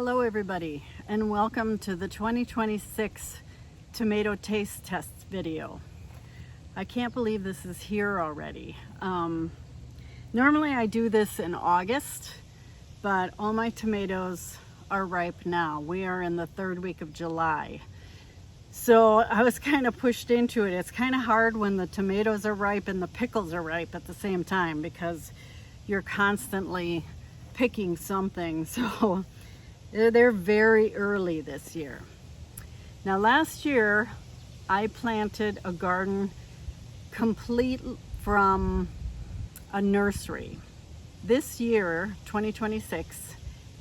Hello everybody, and welcome to the 2026 tomato taste test video. I can't believe this is here already. Normally I do this in August, but all my tomatoes are ripe now. We are in the third week of July. So I was kind of pushed into it. It's kind of hard when the tomatoes are ripe and the pickles are ripe at the same time because you're constantly picking something. So they're very early this year. Now last year I planted a garden complete from a nursery. This year, 2026,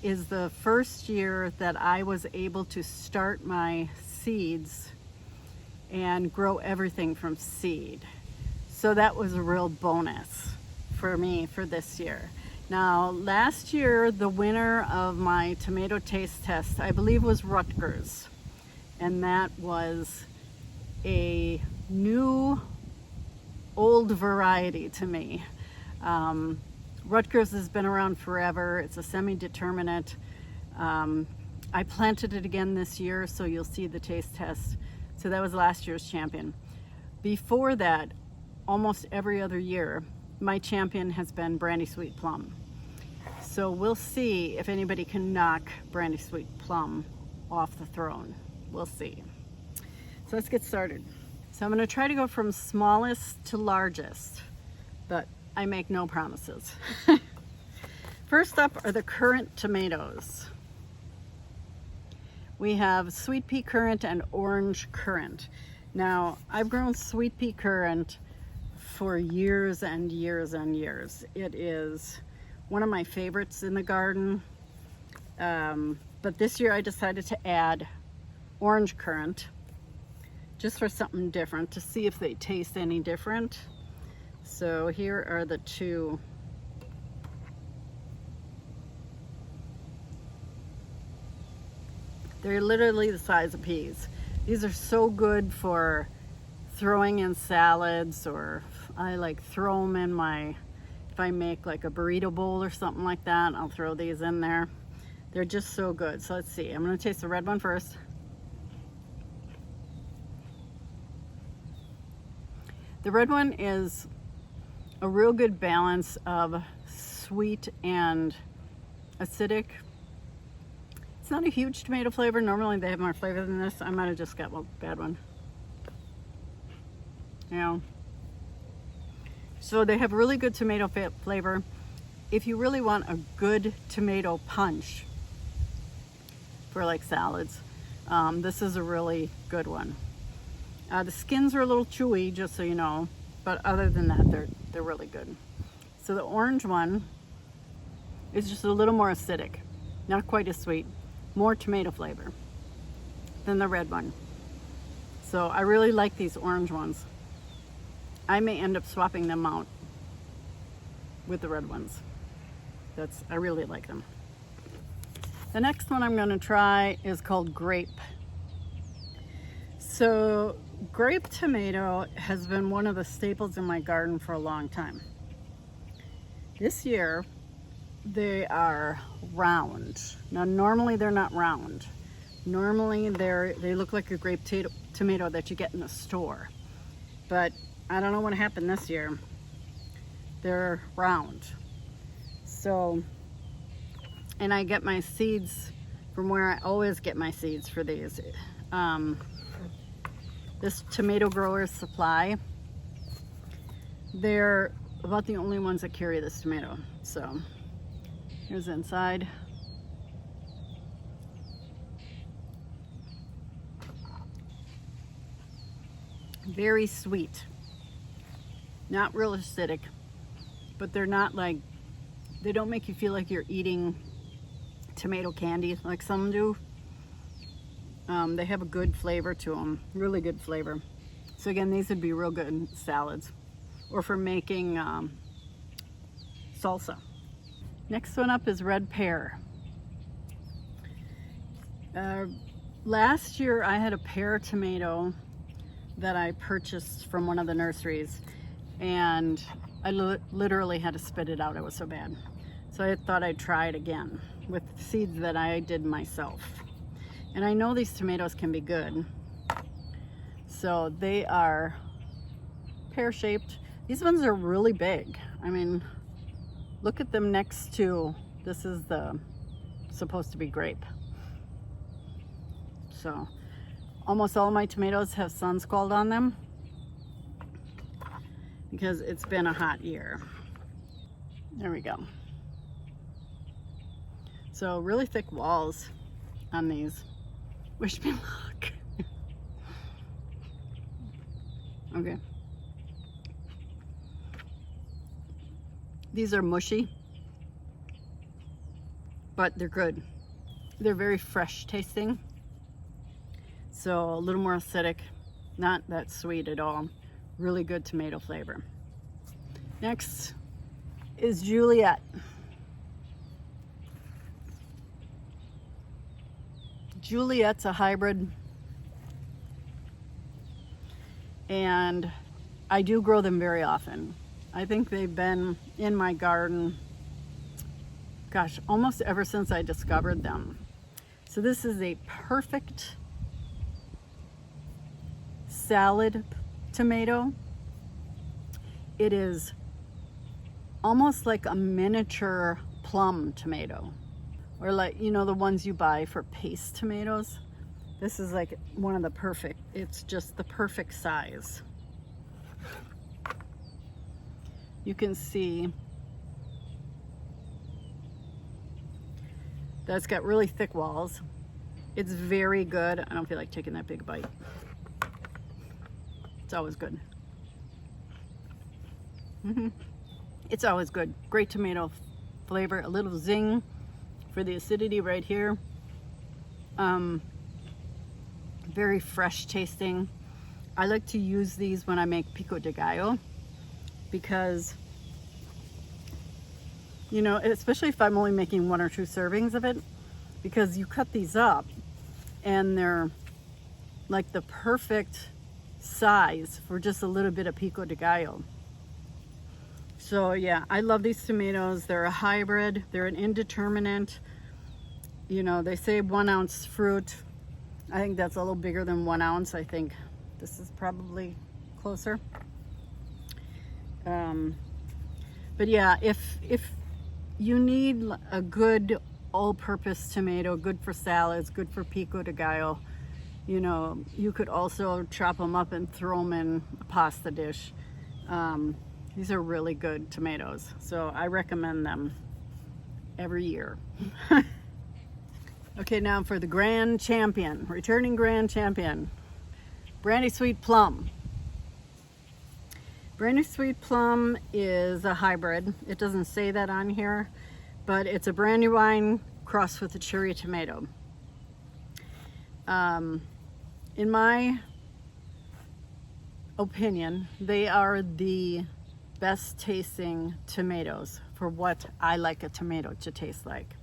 is the first year that I was able to start my seeds and grow everything from seed. So that was a real bonus for me for this year. Now, last year, the winner of my tomato taste test, I believe, was Rutgers. And that was a new, old variety to me. Rutgers has been around forever. It's a semi-determinate. I planted it again this year, so you'll see the taste test. So that was last year's champion. Before that, almost every other year, my champion has been Brandysweet Plum. So we'll see if anybody can knock Brandysweet Plum off the throne. We'll see. So let's get started. So I'm going to try to go from smallest to largest, but I make no promises. First up are the currant tomatoes. We have sweet pea currant and orange currant. Now, I've grown sweet pea currant for years and years and years. It is one of my favorites in the garden. But this year I decided to add orange currant just for something different, to see if they taste any different. So here are the two. They're literally the size of peas. These are so good for throwing in salads, or I like throw them in my, if I make like a burrito bowl or something like that, I'll throw these in there. They're just so good. So let's see, I'm gonna taste the red one first. The red one is a real good balance of sweet and acidic. It's not a huge tomato flavor. Normally they have more flavor than this. I might have just got a bad one. Yeah. So they have really good tomato flavor. If you really want a good tomato punch for like salads, this is a really good one. The skins are a little chewy, just so you know, but other than that, they're really good. So the orange one is just a little more acidic, not quite as sweet, more tomato flavor than the red one. So I really like these orange ones. I may end up swapping them out with the red ones. I really like them. The next one I'm gonna try is called Grape. So grape tomato has been one of the staples in my garden for a long time. This year, they are round. Now normally they're not round. Normally they look like a grape tomato that you get in the store. But I don't know what happened this year. They're round. So, and I get my seeds from where I always get my seeds for these. This Tomato Growers Supply. They're about the only ones that carry this tomato. So here's the inside. Very sweet. Not real acidic, but they're not like, they don't make you feel like you're eating tomato candy like some do. They have a good flavor to them, really good flavor. So again, these would be real good in salads or for making salsa. Next one up is red pear. Last year I had a pear tomato that I purchased from one of the nurseries, and I literally had to spit it out. It was so bad. So I thought I'd try it again. with seeds that I did myself. And I know these tomatoes can be good. So they are pear-shaped. These ones are really big. I mean, look at them next to, this is the supposed to be grape. So almost all of my tomatoes have sun scald on them because it's been a hot year. There we go. So really thick walls on these. Wish me luck. Okay. These are mushy, but they're good. They're very fresh tasting. So a little more acidic, not that sweet at all. Really good tomato flavor. Next is Juliet. Juliet's a hybrid, and I do grow them very often. I think they've been in my garden, gosh, almost ever since I discovered them. So this is a perfect salad tomato. It is almost like a miniature plum tomato, or like, you know, the ones you buy for paste tomatoes. This is like one of the perfect, it's just the perfect size. You can see that it's got really thick walls. It's very good. I don't feel like taking that big bite. It's always good. It's always good. Great tomato flavor, a little zing for the acidity right here. Very fresh tasting. I like to use these when I make pico de gallo because, you know, especially if I'm only making 1 or 2 servings of it, because you cut these up and they're like the perfect size for just a little bit of pico de gallo. So yeah, I love these tomatoes. They're a hybrid, they're an indeterminate. You know, they say 1 ounce fruit. I think that's a little bigger than 1 ounce. I think this is probably closer. But yeah, if you need a good all-purpose tomato, good for salads, good for pico de gallo, you know, you could also chop them up and throw them in a pasta dish. These are really good tomatoes, so I recommend them every year. Okay, now for the grand champion, returning grand champion, Brandysweet Plum. Brandysweet Plum is a hybrid. It doesn't say that on here, but it's a Brandywine crossed with a cherry tomato. In my opinion, they are the best tasting tomatoes for what I like a tomato to taste like.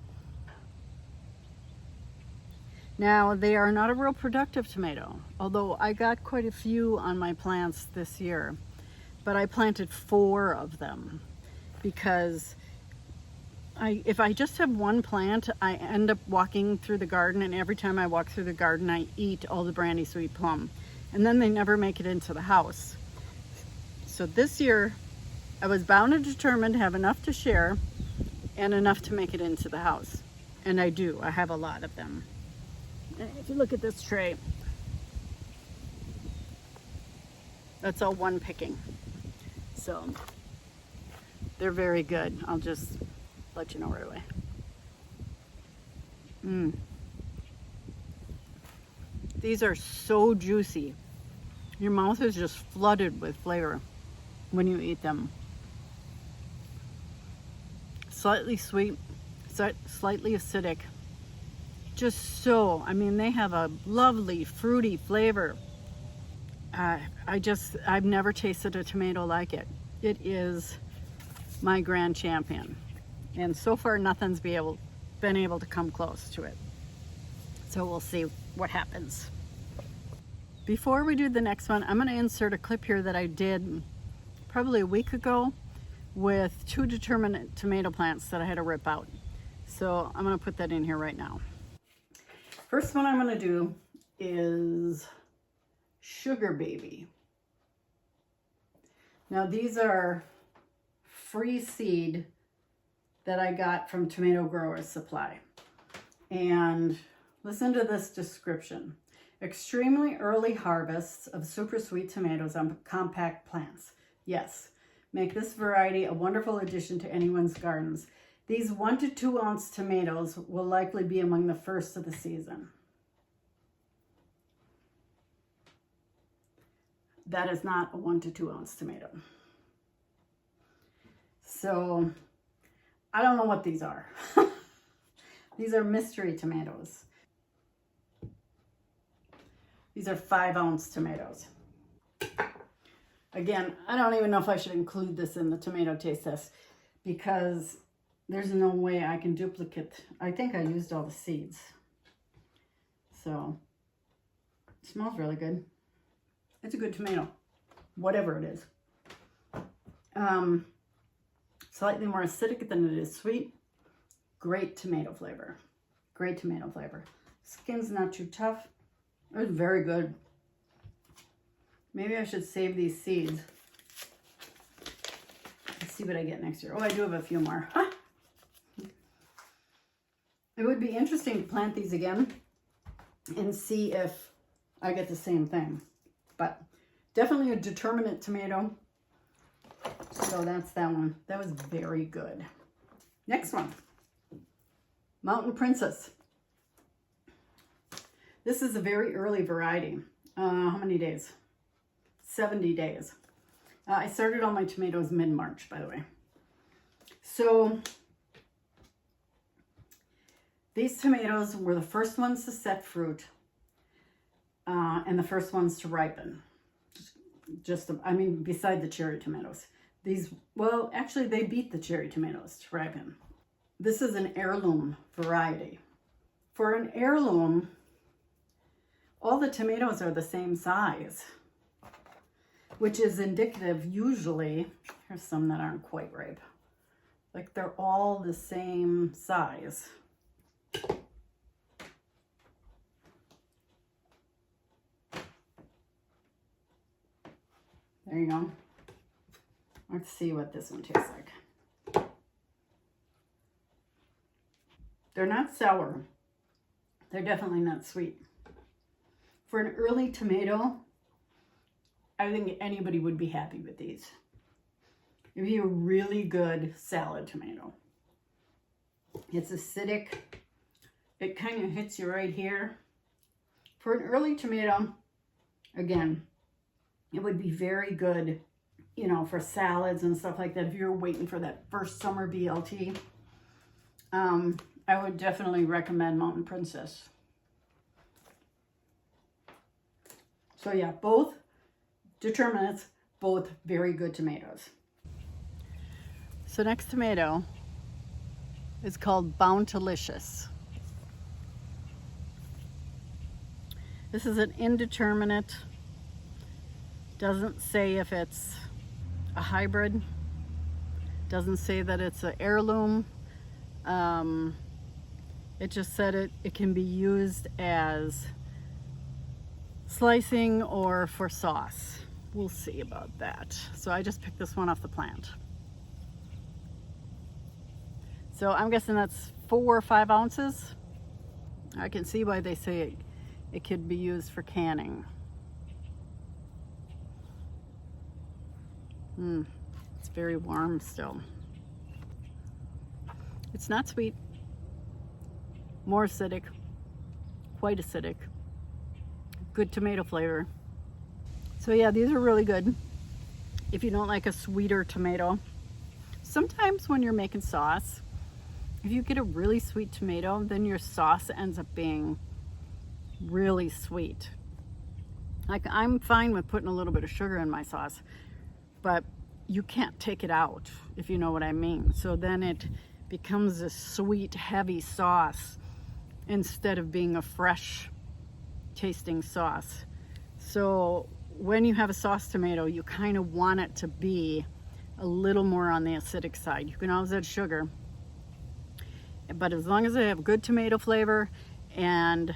Now, they are not a real productive tomato, although I got quite a few on my plants this year, but I planted 4 of them because if I just have 1 plant, I end up walking through the garden, and every time I walk through the garden, I eat all the Brandysweet Plum, and then they never make it into the house. So this year, I was bound and determined to have enough to share and enough to make it into the house. And I do. I have a lot of them. If you look at this tray, that's all 1 picking. So they're very good. I'll just let you know right away. These are so juicy. Your mouth is just flooded with flavor when you eat them. Slightly sweet, slightly acidic. Just so, I mean, they have a lovely fruity flavor. I've never tasted a tomato like it. It is my grand champion. And so far, nothing's been able to come close to it. So we'll see what happens. Before we do the next one, I'm going to insert a clip here that I did probably a week ago with 2 determinate tomato plants that I had to rip out. So I'm gonna put that in here right now. First one I'm gonna do is Sugar Baby. Now these are free seed that I got from Tomato Growers Supply. And listen to this description. Extremely early harvests of super sweet tomatoes on compact plants. Yes, make this variety a wonderful addition to anyone's gardens. These 1 to 2 ounce tomatoes will likely be among the first of the season. That is not a 1 to 2 ounce tomato. So I don't know what these are. These are mystery tomatoes. These are 5 ounce tomatoes. Again, I don't even know if I should include this in the tomato taste test because there's no way I can duplicate. I think I used all the seeds. So it smells really good. It's a good tomato, whatever it is. Slightly more acidic than it is sweet. Great tomato flavor. Great tomato flavor. Skin's not too tough. It's very good. Maybe I should save these seeds. Let's see what I get next year. Oh, I do have a few more. It would be interesting to plant these again and see if I get the same thing. But definitely a determinate tomato. So that's that one. That was very good. Next one. Mountain Princess. This is a very early variety. How many days? 70 days. I started all my tomatoes mid-March, by the way. So these tomatoes were the first ones to set fruit and the first ones to ripen. I mean, beside the cherry tomatoes. These, well, actually they beat the cherry tomatoes to ripen. This is an heirloom variety. For an heirloom, all the tomatoes are the same size, which is indicative usually, here's some that aren't quite ripe, like they're all the same size. There you go. Let's see what this one tastes like. They're not sour. They're definitely not sweet. For an early tomato, I think anybody would be happy with these. It'd be a really good salad tomato. It's acidic. It kind of hits you right here. For an early tomato, again, it would be very good, you know, for salads and stuff like that. If you're waiting for that first summer BLT, I would definitely recommend Mountain Princess. So yeah, both determinants, both very good tomatoes. So next tomato is called Bountalicious. This is an indeterminate. Doesn't say if it's a hybrid. Doesn't say that it's an heirloom. It just said it can be used as slicing or for sauce. We'll see about that. So I just picked this one off the plant. So I'm guessing that's 4 or 5 ounces. I can see why they say it could be used for canning. It's very warm still. It's not sweet. More acidic. Quite acidic. Good tomato flavor. So yeah, these are really good if you don't like a sweeter tomato. Sometimes when you're making sauce, if you get a really sweet tomato, then your sauce ends up being really sweet. Like, I'm fine with putting a little bit of sugar in my sauce, but you can't take it out, if you know what I mean. So then it becomes a sweet, heavy sauce instead of being a fresh tasting sauce. So when you have a sauce tomato, you kind of want it to be a little more on the acidic side. You can always add sugar. but as long as they have good tomato flavor and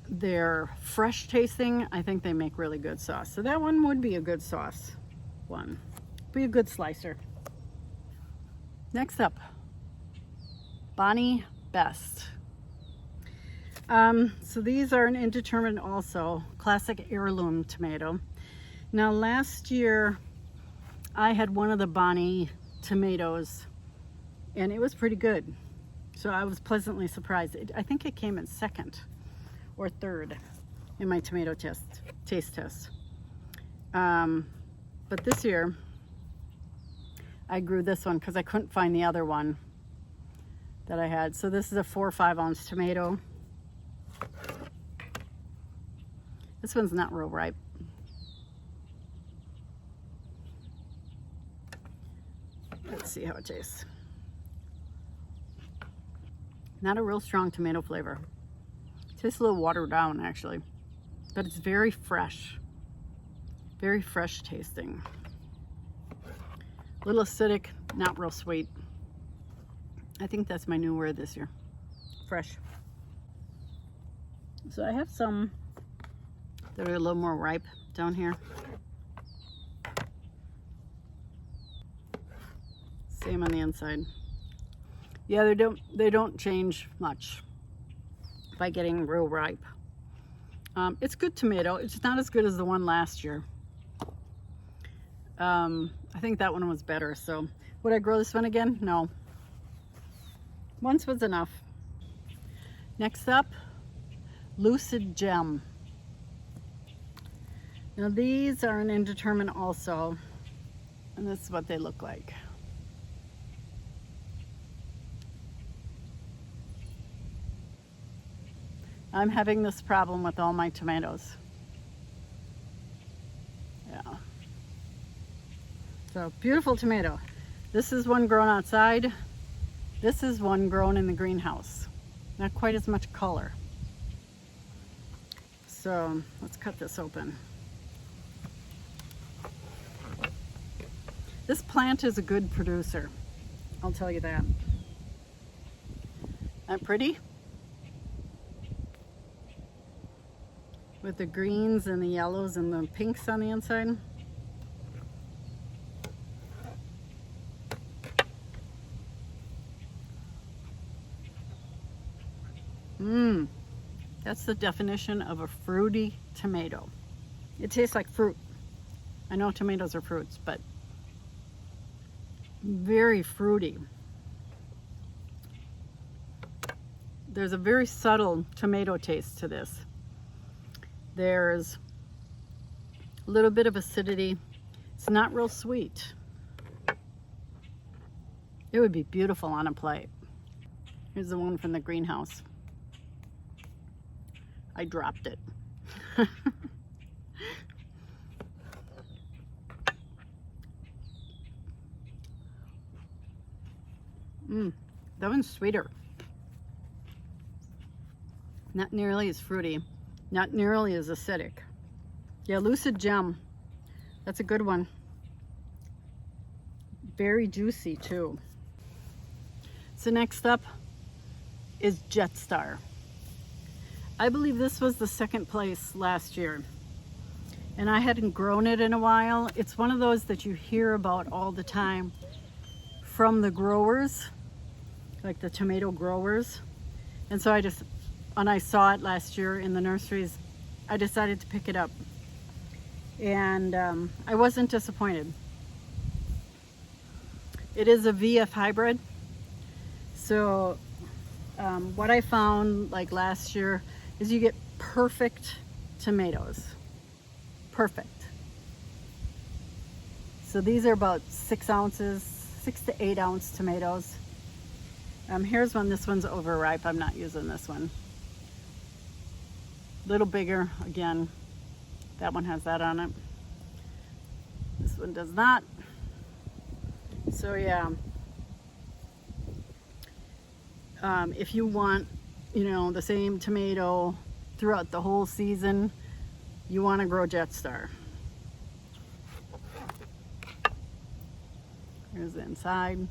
they're fresh tasting, I think they make really good sauce. So that one would be a good sauce one. Be a good slicer. Next up, Bonnie Best. So these are an indeterminate also, classic heirloom tomato. Now last year I had one of the Bonnie tomatoes and it was pretty good. So I was pleasantly surprised. I think it came in second or third in my tomato taste test. But this year I grew this one because I couldn't find the other one that I had. So this is a 4 or 5 ounce tomato. This one's not real ripe. Let's see how it tastes. Not a real strong tomato flavor. It tastes a little watered down actually, but it's very fresh tasting. A little acidic, not real sweet. I think that's my new word this year, fresh. So I have some that are a little more ripe down here. Same on the inside. Yeah, they don't change much by getting real ripe. It's good tomato. It's not as good as the one last year. I think that one was better. So would I grow this one again? No. Once was enough. Next up, Lucid Gem. Now these are an indeterminate also, and this is what they look like. I'm having this problem with all my tomatoes. Yeah. So beautiful tomato. This is one grown outside. This is one grown in the greenhouse. Not quite as much color. So let's cut this open. This plant is a good producer, I'll tell you that. Not pretty? With the greens and the yellows and the pinks on the inside. That's the definition of a fruity tomato. It tastes like fruit. I know tomatoes are fruits, but very fruity. There's a very subtle tomato taste to this. There's a little bit of acidity. It's not real sweet. It would be beautiful on a plate. Here's the one from the greenhouse. I dropped it. That one's sweeter. Not nearly as fruity. Not nearly as acidic. Yeah, Lucid Gem. That's a good one. Very juicy too. So next up is Jetstar. I believe this was the second place last year. And I hadn't grown it in a while. It's one of those that you hear about all the time from the growers, like the tomato growers. And so when I saw it last year in the nurseries, I decided to pick it up. And I wasn't disappointed. It is a VF hybrid. So what I found like last year is you get perfect tomatoes. Perfect. So these are about 6 ounces, 6 to 8 ounce tomatoes. Here's one. This one's overripe. I'm not using this one. Little bigger again. That one has that on it. This one does not. So yeah. If you want, the same tomato throughout the whole season, you want to grow Jetstar. Here's the inside.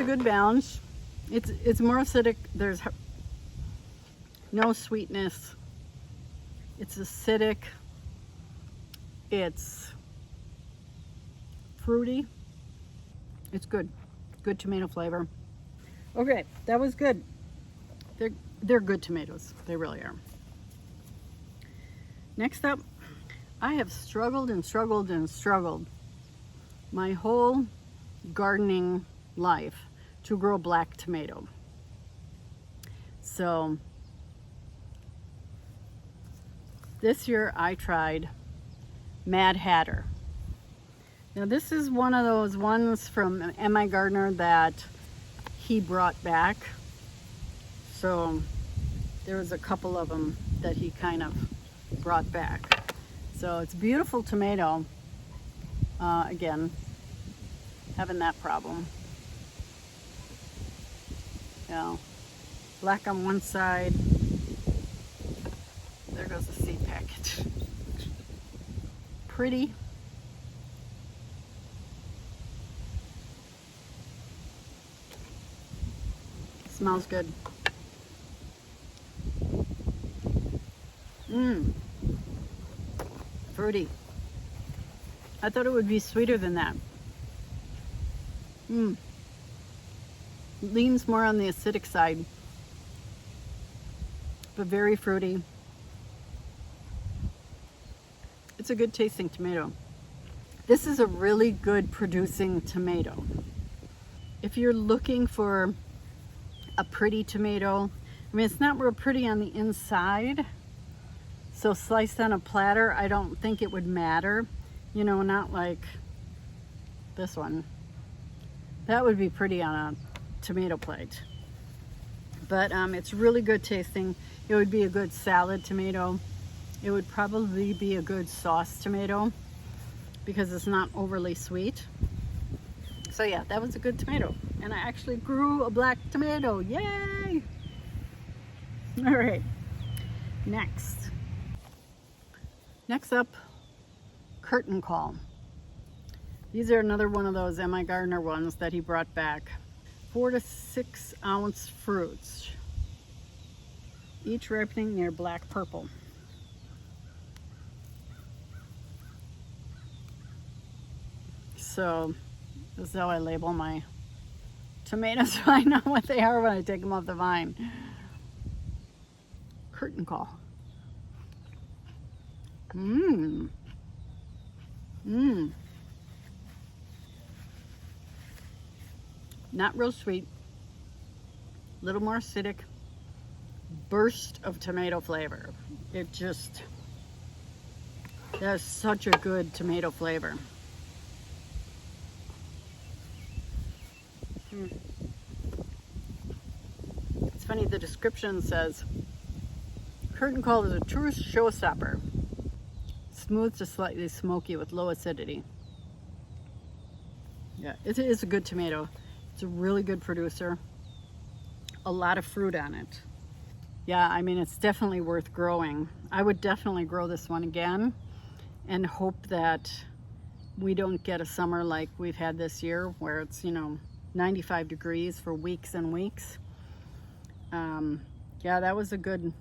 a good balance. It's more acidic. There's no sweetness. It's acidic. It's fruity. It's good. Good tomato flavor. Okay, that was good. They're good tomatoes. They really are. Next up, I have struggled and struggled and struggled my whole gardening life to grow black tomato. So this year I tried Madhatter. Now this is one of those ones from M.I. Gardener that he brought back. So there was a couple of them that he kind of brought back. So it's a beautiful tomato. Again, having that problem. You know, black on one side. There goes the seed package. Pretty. Smells good. Fruity. I thought it would be sweeter than that. Leans more on the acidic side, but very fruity. It's a good tasting tomato. This is a really good producing tomato. If you're looking for a pretty tomato, I mean, it's not real pretty on the inside, so sliced on a platter, I don't think it would matter. You know, not like this one. That would be pretty on a tomato plate. But it's really good tasting. It would be a good salad tomato. It would probably be a good sauce tomato because it's not overly sweet. So yeah, that was a good tomato. And I actually grew a black tomato. Yay! All right, next up, curtain call. These are another one of those M.I. Gardener ones that he brought back. 4 to 6 ounce fruits, each ripening near black purple. So this is how I label my tomatoes, so I know what they are when I take them off the vine. Curtain call. Not real sweet, a little more acidic, burst of tomato flavor. It just, that's such a good tomato flavor. It's funny, the description says, curtain call is a true showstopper. Smooth to slightly smoky with low acidity. Yeah, it is a good tomato. It's a really good producer. A lot of fruit on it. Yeah, I mean, it's definitely worth growing. I would definitely grow this one again and hope that we don't get a summer like we've had this year where it's, you know, 95 degrees for weeks and weeks. Yeah, that was a good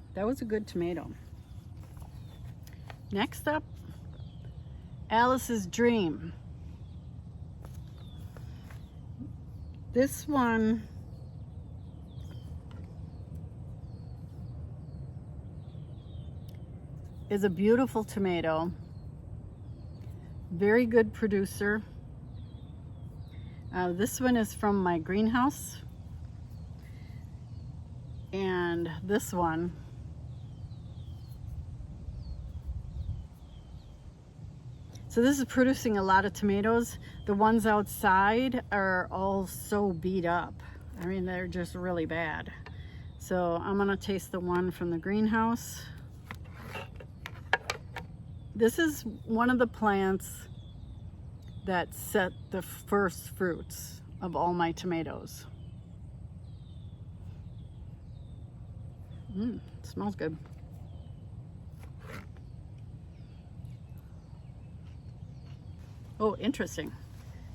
tomato. Next up, Alice's Dream. This one is a beautiful tomato, very good producer. This one is from my greenhouse, and this one so this is producing a lot of tomatoes. The ones outside are all so beat up. I mean, they're just really bad. So I'm gonna taste the one from the greenhouse. This is one of the plants that set the first fruits of all my tomatoes. It smells good. Oh, interesting.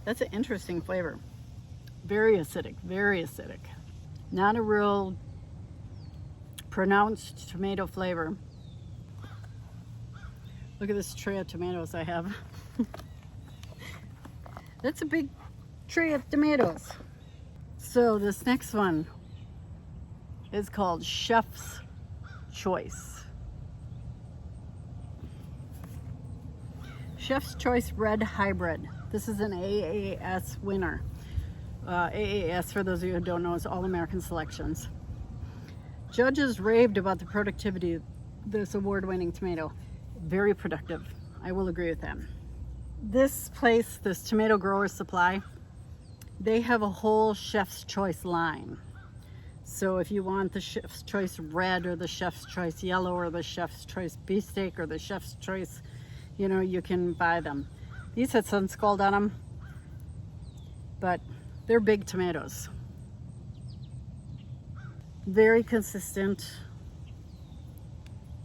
That's an interesting flavor. Very acidic, very acidic. Not a real pronounced tomato flavor. Look at this tray of tomatoes I have. That's a big tray of tomatoes. So this next one is called Chef's Choice. Chef's Choice Red Hybrid. This is an AAS winner. AAS, for those of you who don't know, is All American Selections. Judges raved about the productivity of this award-winning tomato. Very productive. I will agree with that. This place, this Tomato Growers Supply, they have a whole Chef's Choice line. So if you want the Chef's Choice Red or the Chef's Choice Yellow or the Chef's Choice Beefsteak or the Chef's Choice, you know, you can buy them. These had sun scald on them, but they're big tomatoes. Very consistent.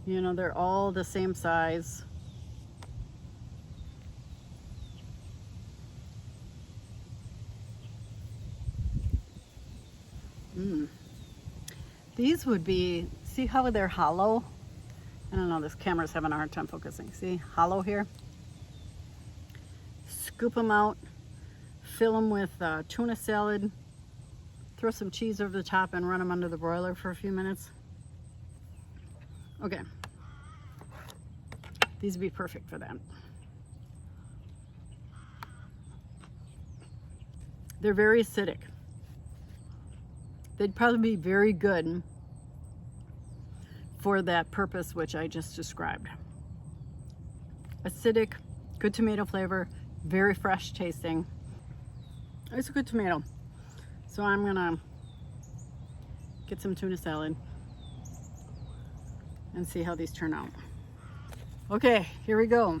You know, they're all the same size. These would be, see how they're hollow? I don't know, this camera's having a hard time focusing. See, hollow here? Scoop them out, fill them with tuna salad, throw some cheese over the top and run them under the broiler for a few minutes. Okay. These would be perfect for that. They're very acidic. They'd probably be very good for that purpose which I just described. Acidic, good tomato flavor, very fresh tasting. It's a good tomato. So I'm gonna get some tuna salad and see how these turn out. Okay, here we go.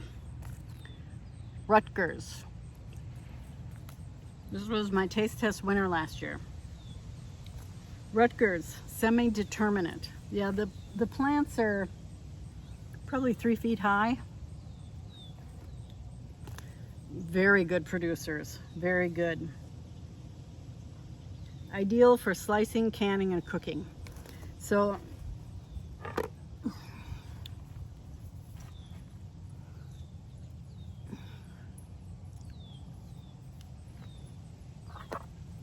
Rutgers. This was my taste test winner last year. Rutgers, semi-determinate. Yeah, the plants are probably 3 feet high. Very good producers, very good. Ideal for slicing, canning, and cooking. So,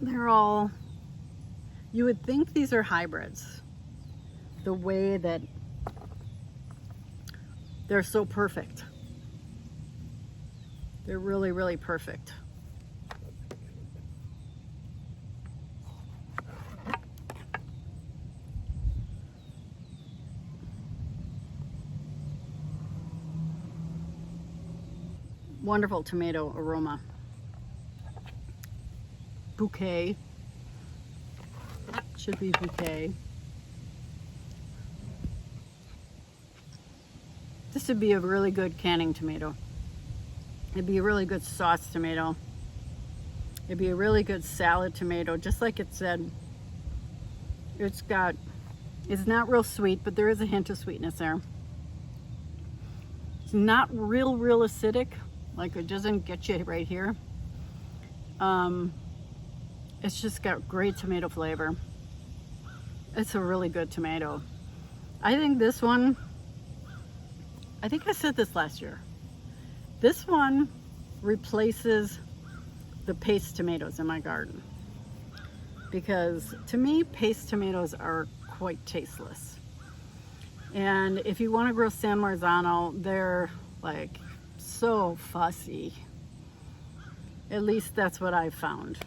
they're all, you would think these are hybrids, the way that they're so perfect. They're really, really perfect. Wonderful tomato aroma. Bouquet. Should be bouquet. This would be a really good canning tomato. It'd be a really good sauce tomato. It'd be a really good salad tomato, just like it said. It's not real sweet, but there is a hint of sweetness there. It's not real acidic, like it doesn't get you right here. It's just got great tomato flavor. It's a really good tomato. I think this one, I think I said this last year. This one replaces the paste tomatoes in my garden. Because to me, paste tomatoes are quite tasteless. And if you want to grow San Marzano, they're like so fussy. At least that's what I've found.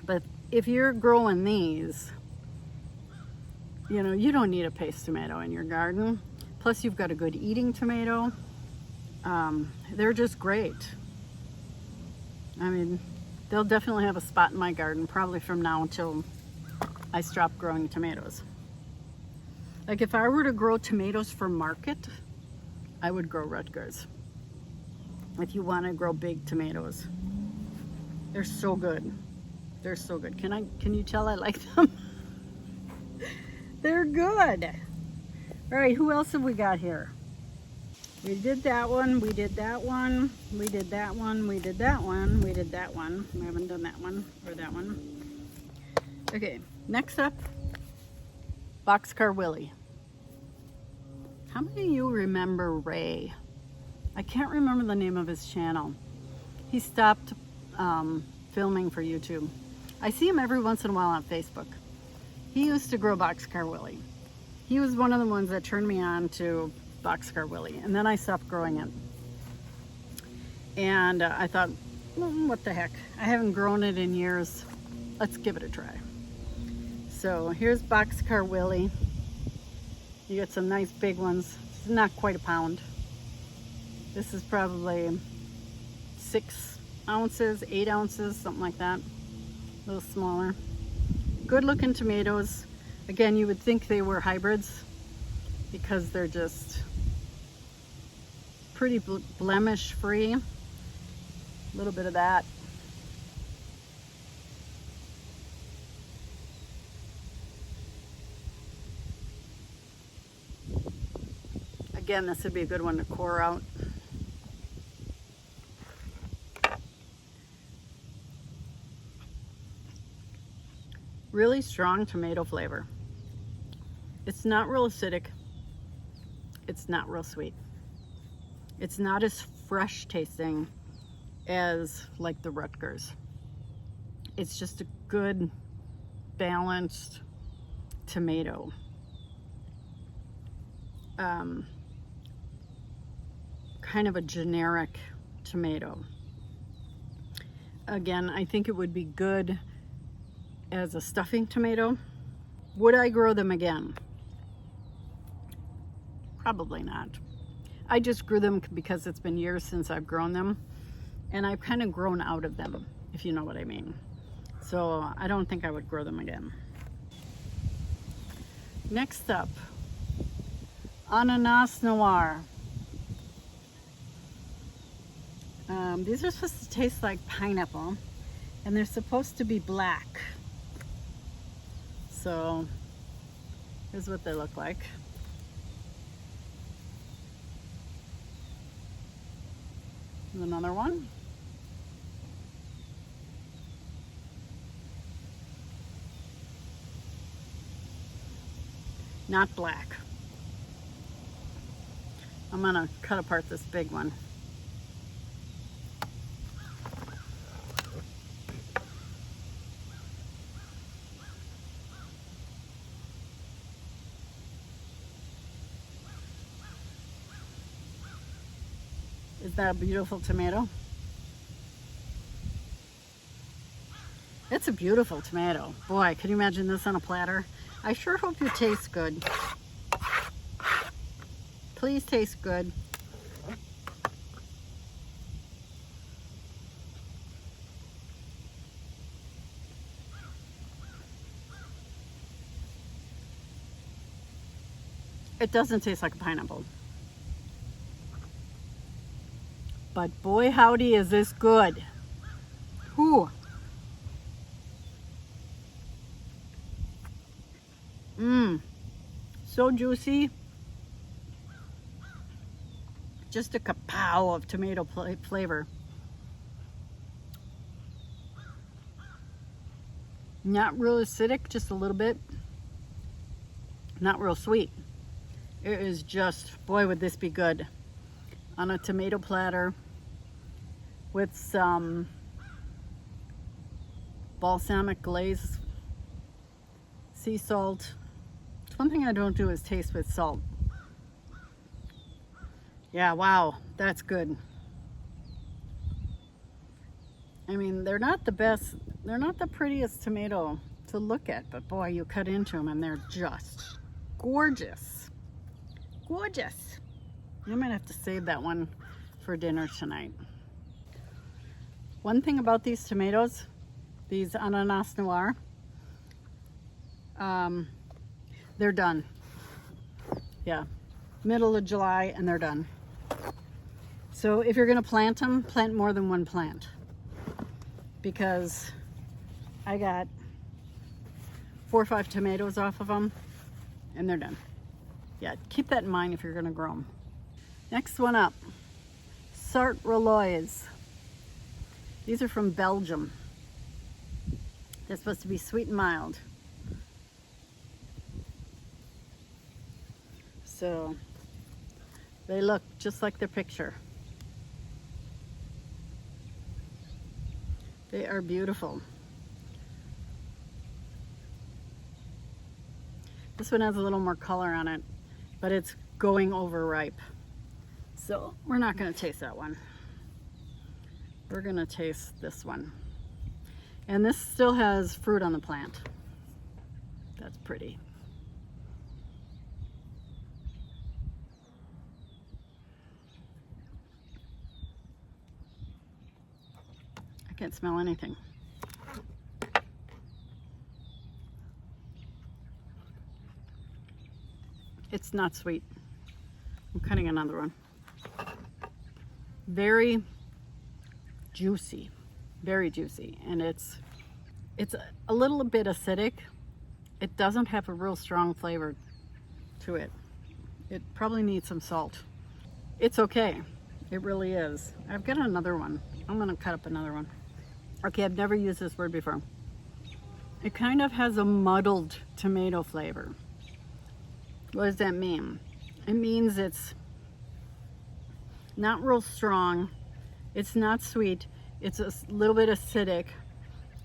But if you're growing these, you know, you don't need a paste tomato in your garden. Plus you've got a good eating tomato. They're just great. I mean, they'll definitely have a spot in my garden, probably from now until I stop growing tomatoes. Like if I were to grow tomatoes for market, I would grow Rutgers. If you want to grow big tomatoes. They're so good. They're so good. Can you tell I like them? They're good. All right, who else have we got here? We did that one, we did that one, we did that one, we did that one, we did that one. We haven't done that one or that one. Okay, next up, Car Willie. How many of you remember Ray? I can't remember the name of his channel. He stopped filming for YouTube. I see him every once in a while on Facebook. He used to grow Car Willie. He was one of the ones that turned me on to Car Willie, and then I stopped growing it. And I thought, well, what the heck? I haven't grown it in years. Let's give it a try. So here's Car Willie. You get some nice big ones. It's not quite a pound. This is probably 6 ounces, 8 ounces, something like that. A little smaller. Good looking tomatoes. Again, you would think they were hybrids because they're just pretty blemish free. A little bit of that. Again, this would be a good one to core out. Really strong tomato flavor. It's not real acidic. It's not real sweet. It's not as fresh tasting as like the Rutgers. It's just a good balanced tomato. Kind of a generic tomato. Again, I think it would be good as a stuffing tomato. Would I grow them again? Probably not. I just grew them because it's been years since I've grown them, and I've kind of grown out of them, if you know what I mean. So I don't think I would grow them again. Next up, Ananase Noire. These are supposed to taste like pineapple, and they're supposed to be black. So here's what they look like. Here's another one. Not black. I'm gonna cut apart this big one. Is that a beautiful tomato? It's a beautiful tomato. Boy, can you imagine this on a platter? I sure hope you taste good. Please taste good. It doesn't taste like a pineapple. But boy howdy is this good. Whew. So juicy. Just a kapow of tomato flavor. Not real acidic, just a little bit. Not real sweet. It is just, boy would this be good on a tomato platter with some balsamic glaze, sea salt. One thing I don't do is taste with salt. Yeah, wow, that's good. I mean, they're not the best, they're not the prettiest tomato to look at, but boy, you cut into them and they're just gorgeous. Gorgeous. I might have to save that one for dinner tonight. One thing about these tomatoes, these Ananase Noire, they're done. Yeah, middle of July and they're done. So if you're gonna plant them, plant more than one plant, because I got 4 or 5 tomatoes off of them and they're done. Yeah, keep that in mind if you're gonna grow them. Next one up, Sart Roloise. These are from Belgium. They're supposed to be sweet and mild. So they look just like their picture. They are beautiful. This one has a little more color on it, but it's going over ripe. So we're not going to taste that one. We're going to taste this one. And this still has fruit on the plant. That's pretty. I can't smell anything. It's not sweet. I'm cutting another one. Very juicy, very juicy, and it's a little bit acidic. It doesn't have a real strong flavor to it. It probably needs some salt. It's okay. It really is. I've got another one. I'm gonna cut up another one. Okay, I've never used this word before. It kind of has a muddled tomato flavor. What does that mean? It means it's not real strong. It's not sweet. It's a little bit acidic.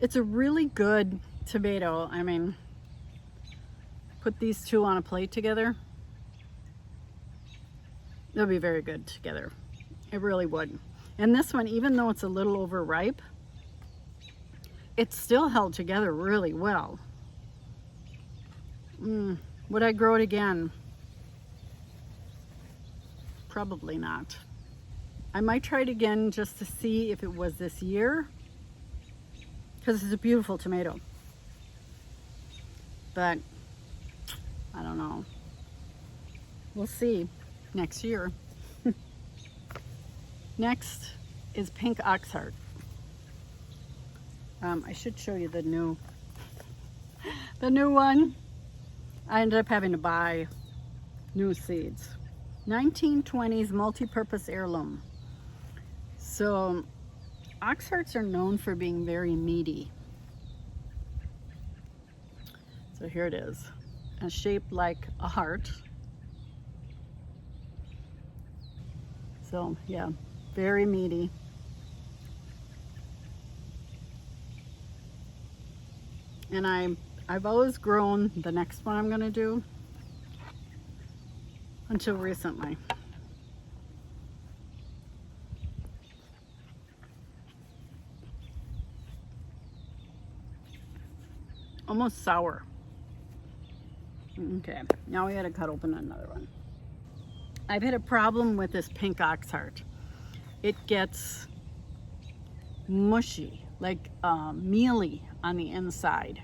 It's a really good tomato. I mean, put these two on a plate together. They'll be very good together. It really would. And this one, even though it's a little overripe, it's still held together really well. Would I grow it again? Probably not. I might try it again just to see if it was this year, because it's a beautiful tomato. But I don't know. We'll see next year. Next is pink Oxheart. I should show you the new one. I ended up having to buy new seeds. 1920s multi-purpose heirloom. So Oxhearts are known for being very meaty. So here it is, and shaped like a heart. So yeah, very meaty. And I've always grown the next one I'm gonna do until recently. Almost sour. Okay, now we gotta cut open another one. I've had a problem with this pink Oxheart. It gets mushy, like mealy on the inside.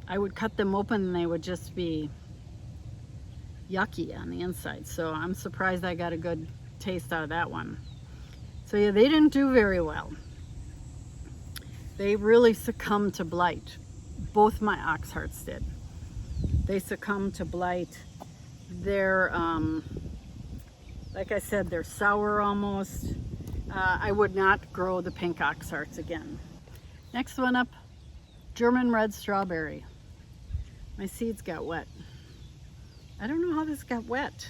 I would cut them open and they would just be yucky on the inside. So I'm surprised I got a good taste out of that one. So yeah, they didn't do very well. They really succumbed to blight. Both my Oxhearts did. They succumbed to blight. They're, like I said, they're sour almost. I would not grow the pink Oxhearts again. Next one up, German red strawberry. My seeds got wet. I don't know how this got wet.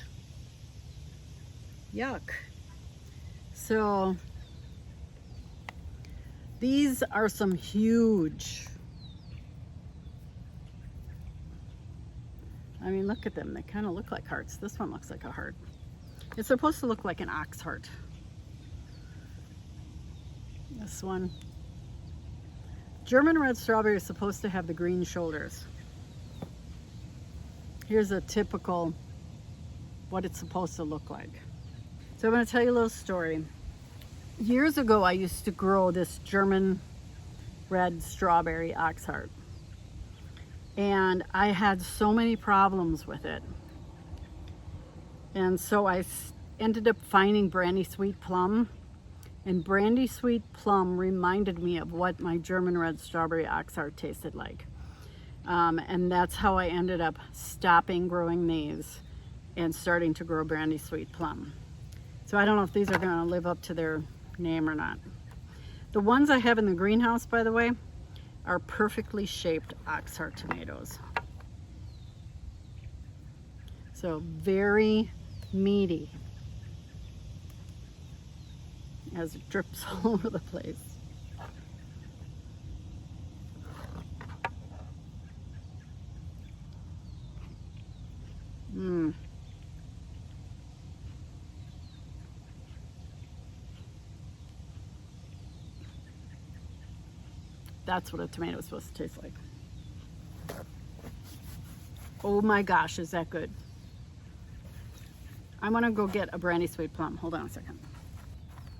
Yuck. So these are some huge. I mean, look at them. They kind of look like hearts. This one looks like a heart. It's supposed to look like an ox heart. This one. German red strawberry is supposed to have the green shoulders. Here's a typical what it's supposed to look like. So I'm going to tell you a little story. Years ago, I used to grow this German red strawberry Oxheart. And I had so many problems with it. And so I ended up finding Brandysweet Plum. And Brandysweet Plum reminded me of what my German red strawberry Oxheart tasted like. And that's how I ended up stopping growing these and starting to grow Brandysweet Plum. So I don't know if these are going to live up to their name or not. The ones I have in the greenhouse, by the way, are perfectly shaped Oxheart tomatoes. So very meaty as it drips all over the place. That's what a tomato is supposed to taste like. Oh my gosh, is that good? I'm gonna go get a Brandysweet Plum. Hold on a second.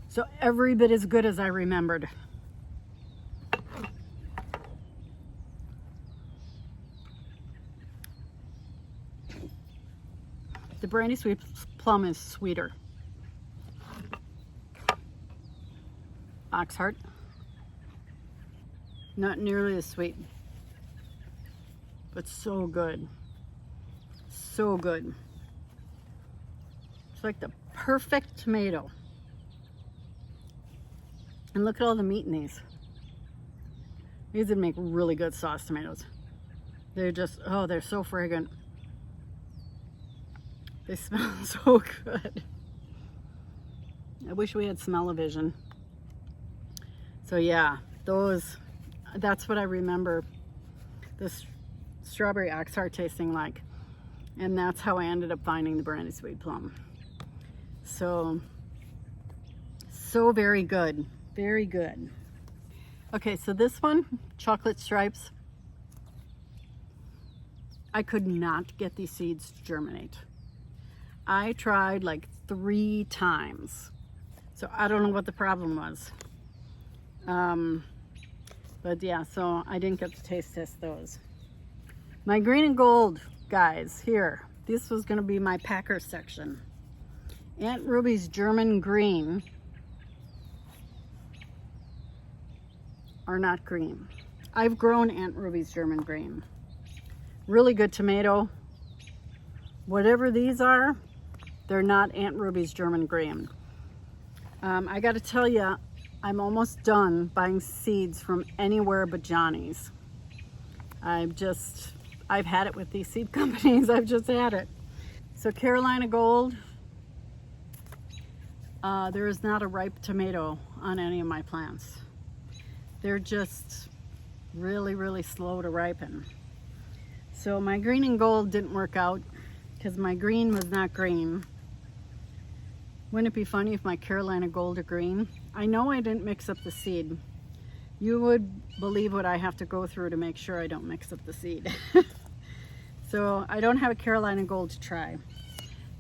So every bit as good as I remembered. The Brandysweet Plum is sweeter. Oxheart, not nearly as sweet, but so good. So good. It's like the perfect tomato. And look at all the meat in these. These would make really good sauce tomatoes. They're just, oh, they're so fragrant. They smell so good. I wish we had smell-o-vision. So yeah, that's what I remember this strawberry Oxheart tasting like. And that's how I ended up finding the Brandysweet Plum. So very good. Very good. Okay, so this one, chocolate stripes, I could not get these seeds to germinate. I tried like 3 times. So I don't know what the problem was. But yeah, so I didn't get to taste test those. My green and gold, guys, here. This was gonna be my Packer section. Aunt Ruby's German green are not green. I've grown Aunt Ruby's German green. Really good tomato. Whatever these are, they're not Aunt Ruby's German green. I gotta tell you, I'm almost done buying seeds from anywhere but Johnny's. I've had it with these seed companies. I've just had it. So Carolina Gold, there is not a ripe tomato on any of my plants. They're just really, really slow to ripen. So my green and gold didn't work out because my green was not green. Wouldn't it be funny if my Carolina Gold are green? I know I didn't mix up the seed. You would believe what I have to go through to make sure I don't mix up the seed. So I don't have a Carolina Gold to try.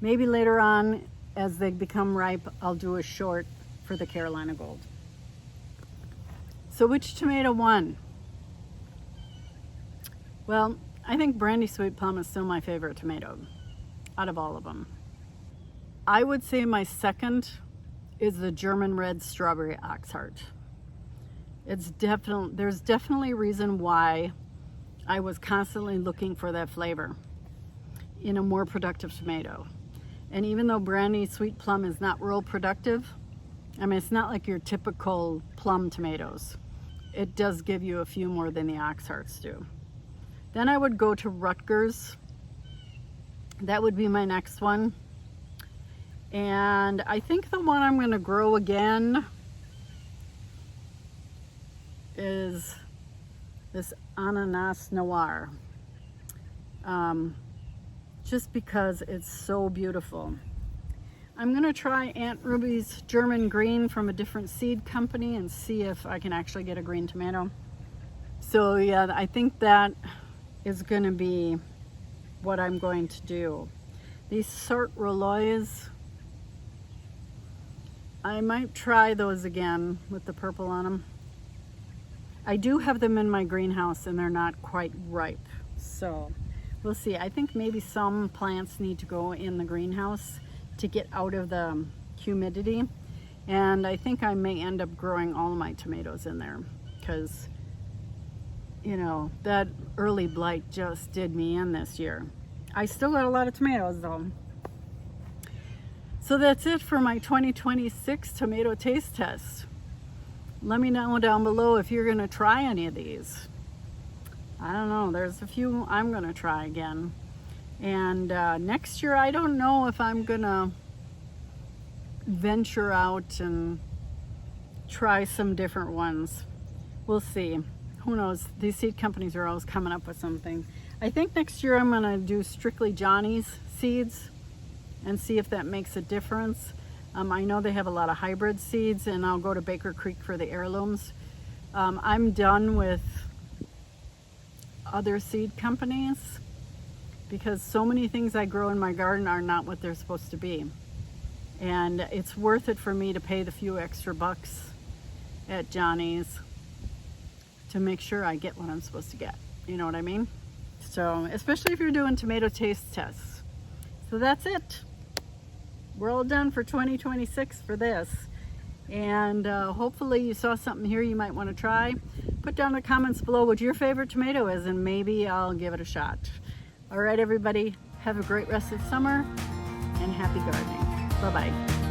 Maybe later on, as they become ripe, I'll do a short for the Carolina Gold. So which tomato won? Well, I think Brandysweet Plum is still my favorite tomato out of all of them. I would say my second is the German red strawberry Oxheart. There's definitely a reason why I was constantly looking for that flavor in a more productive tomato. And even though Brandysweet Plum is not real productive, I mean, it's not like your typical plum tomatoes. It does give you a few more than the Oxhearts do. Then I would go to Rutgers. That would be my next one. And I think the one I'm gonna grow again is this Ananase Noire. Just because it's so beautiful. I'm gonna try Aunt Ruby's German green from a different seed company and see if I can actually get a green tomato. So yeah, I think that is gonna be what I'm going to do. These Sart Roloise, I might try those again with the purple on them. I do have them in my greenhouse and they're not quite ripe. So we'll see. I think maybe some plants need to go in the greenhouse to get out of the humidity. And I think I may end up growing all of my tomatoes in there because, you know, that early blight just did me in this year. I still got a lot of tomatoes though. So that's it for my 2026 tomato taste test. Let me know down below if you're gonna try any of these. I don't know, there's a few I'm gonna try again. And next year, I don't know if I'm gonna venture out and try some different ones. We'll see. Who knows? These seed companies are always coming up with something. I think next year I'm gonna do strictly Johnny's seeds and see if that makes a difference. I know they have a lot of hybrid seeds, and I'll go to Baker Creek for the heirlooms. I'm done with other seed companies because so many things I grow in my garden are not what they're supposed to be. And it's worth it for me to pay the few extra bucks at Johnny's to make sure I get what I'm supposed to get. You know what I mean? So, especially if you're doing tomato taste tests. So that's it. We're all done for 2026 for this. And hopefully you saw something here you might want to try. Put down in the comments below what your favorite tomato is, and maybe I'll give it a shot. All right, everybody, have a great rest of the summer and happy gardening. Bye-bye.